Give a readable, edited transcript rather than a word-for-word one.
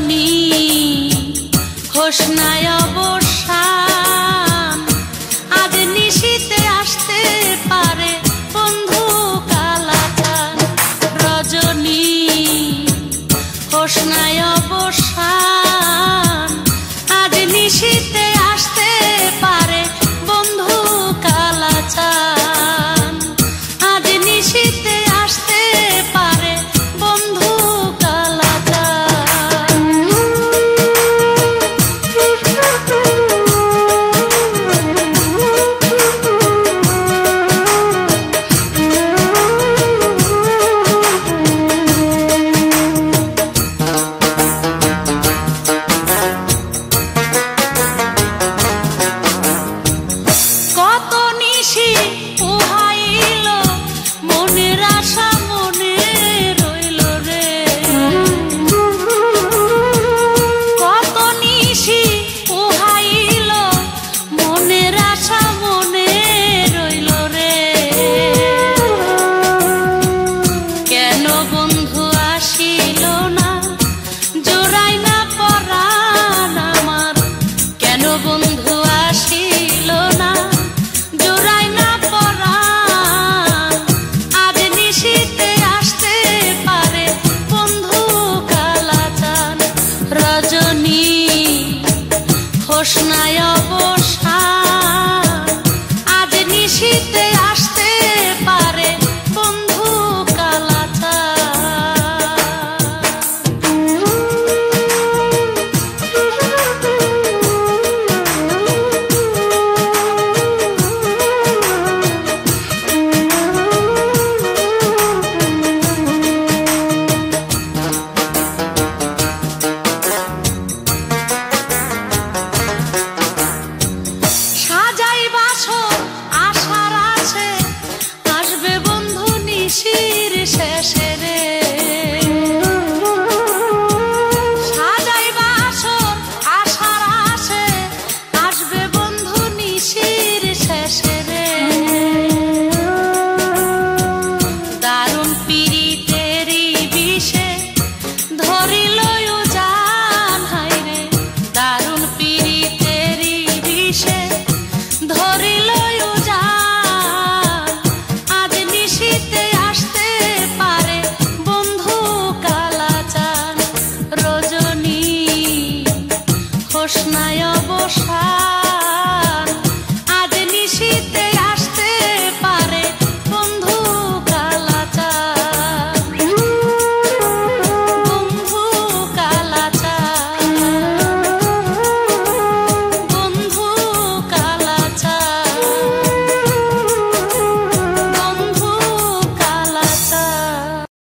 রজনী হোসনায় অবসান, আজ নিশীতে আসতে পারে বন্ধু কালাচান। রজনী হোসনায় অবসান, আজ নিশীতে আসতে পারে বন্ধু কালাচান, আজ নিশীতে আসতে পারে বন্ধু কালাচান। কত নিশি পোহাইল মনের আশা মনে রইল রে, কত নিশি পোহাইল মনের আশা মনে রইল রে। কেন বন্ধু আসিল না জোড়াই না পরাণ আমার, কেন বন্ধু আসিল না জোড়াই না পরাণ, আজ নিশীতে আসতে পারে বন্ধু কালাচান। রজনী হোসনায় অবসান, আজ নিশীতে আসতে পারে বন্ধু সাজাই বাসর আশার আছে আসবে বন্ধু নিশির শেষে রে। সাজাই বাসর আশার আছে আসবে বন্ধু নিশির শেষে রে। দারুণ পীড়িতেরই বিষে ধরিল জান হায়রে, দারুণ পীড়িতেরই বিষে ধরিল জান, আজ নিশীতে আসতে পারে বন্ধু কালাচান। রজনী হোসনায় অবসান।